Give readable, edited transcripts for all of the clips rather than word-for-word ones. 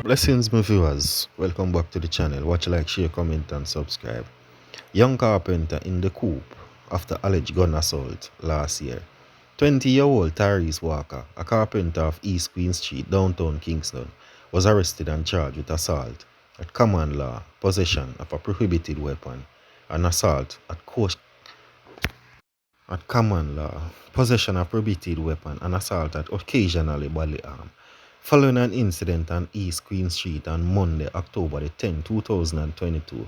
Blessings, my viewers. Welcome back to the channel. Watch, like, share, comment, and subscribe. Young Carpenter in the coop after alleged gun assault last year. 20-year-old Tyrese Walker, a carpenter of East Queen Street, downtown Kingston, was arrested and charged with assault at common law, possession of a prohibited weapon, and assault at common law, possession of prohibited weapon, and assault at occasionally bodily harm. Following an incident on East Queen Street on Monday, October the 10th, 2022,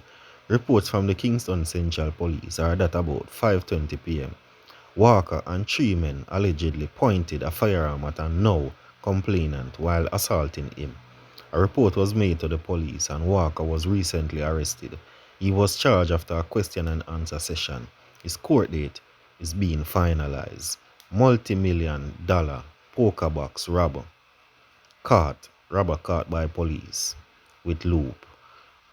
reports from the Kingston Central Police are that about 5:20 p.m., Walker and three men allegedly pointed a firearm at a now complainant while assaulting him. A report was made to the police and Walker was recently arrested. He was charged after a question and answer session. His court date is being finalized. Multi-million-dollar poker box robber caught by police with loop.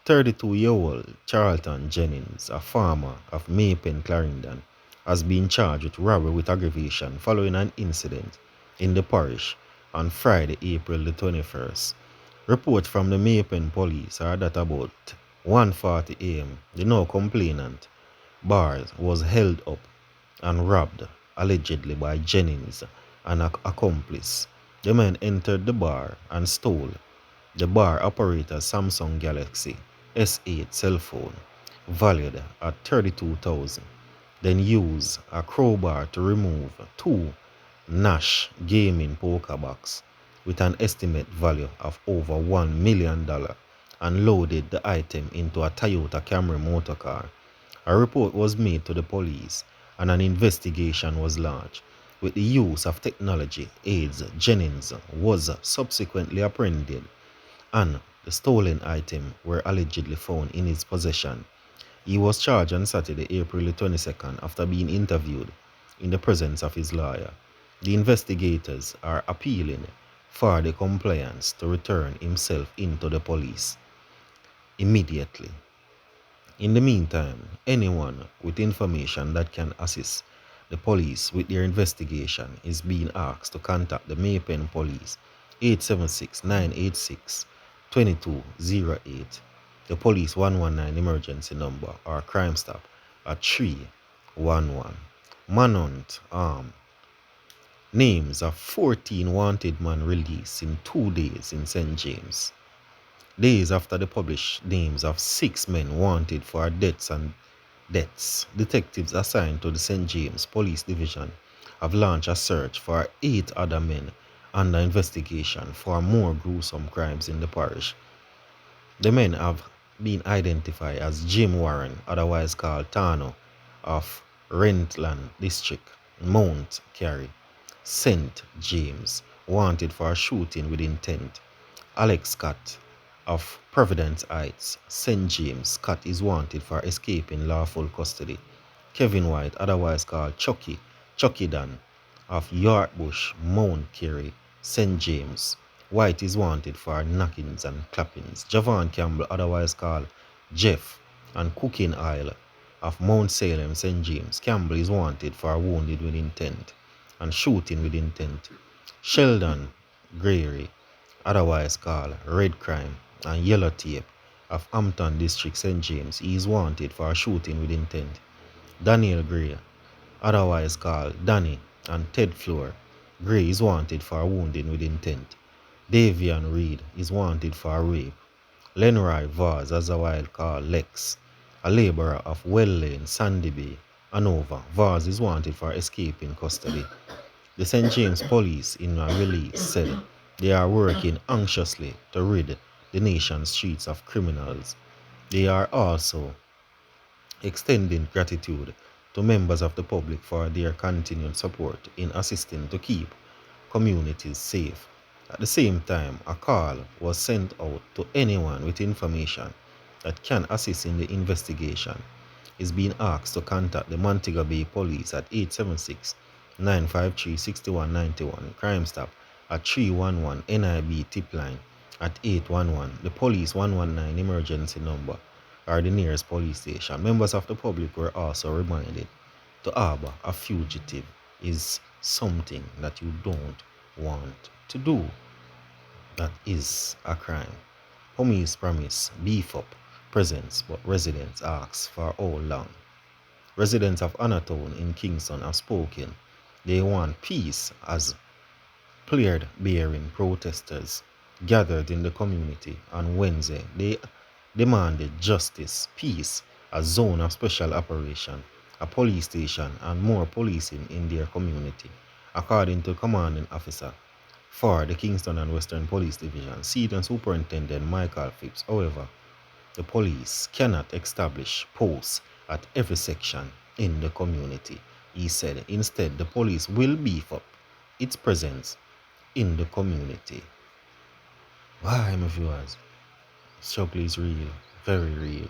32-year-old Charlton Jennings, a farmer of Maypen, Clarendon, has been charged with robbery with aggravation following an incident in the parish on Friday, April the 21st. Reports from the Maypen police are that about 1:40 a.m., the now complainant bar was held up and robbed, allegedly by Jennings and an accomplice. The men entered the bar and stole the bar operator's Samsung Galaxy S8 cell phone, valued at $32,000, then used a crowbar to remove two Nash gaming poker box with an estimate value of over $1 million and loaded the item into a Toyota Camry motorcar. A report was made to the police and an investigation was launched. With the use of technology aids, Jennings was subsequently apprehended and the stolen items were allegedly found in his possession. He was charged on Saturday, April 22nd, after being interviewed in the presence of his lawyer. The investigators are appealing for the compliance to return himself into the police immediately. In the meantime, anyone with information that can assist the police with their investigation is being asked to contact the Maypen Police 876-986-2208, the police 119 emergency number or Crime Stop at 311. Manhunt names of 14 wanted men released in 2 days in St. James. Days after the published names of 6 men wanted for deaths, detectives assigned to the St. James Police Division have launched a search for 8 other men under investigation for more gruesome crimes in the parish. The men have been identified as Jim Warren, otherwise called Tano, of Rentland District, Mount Carey, St. James, wanted for a shooting with intent. Alex Scott of Providence Heights, St. James, Scott is wanted for escaping lawful custody. Kevin White, otherwise called Chucky Dan, of Yorkbush, Mount Carey, St. James. White is wanted for knockings and clappings. Javon Campbell, otherwise called Jeff, and Cooking Isle of Mount Salem, St. James. Campbell is wanted for wounded with intent and shooting with intent. Sheldon Greery, otherwise called Red Crime and Yellow Tape of Hampton District, St. James, he is wanted for shooting with intent. Daniel Gray, otherwise called Danny, and Ted Floor. Gray is wanted for wounding with intent. Davian Reed is wanted for rape. Lenroy Vaz, otherwise called Lex, a laborer of Well Lane, Sandy Bay, Hanover. Vaz is wanted for escaping custody. The St. James Police, in a release, said they are working anxiously to rid the nation's streets of criminals. They are also extending gratitude to members of the public for their continued support in assisting to keep communities safe. At the same time, a call was sent out to anyone with information that can assist in the investigation is being asked to contact the Montego Bay Police at 876-953-6191, Crime Stop at 311, NIB Tip Line at 811, the Police 119 emergency number, or the nearest police station. Members of the public were also reminded to harbor a fugitive is something that you don't want to do. That is a crime. Homies promise beef up presence, but residents ask for how long. Residents of Anatone in Kingston have spoken. They want peace as plaid bearing protesters gathered in the community on Wednesday. They demanded justice, peace, a zone of special operation, a police station, and more policing in their community, according to commanding officer for the Kingston and Western Police Division, Senior Superintendent Michael Phipps. However, the police cannot establish posts at every section in the community. He said instead the police will beef up its presence in the community. Why, my viewers? Struggle is real, very real.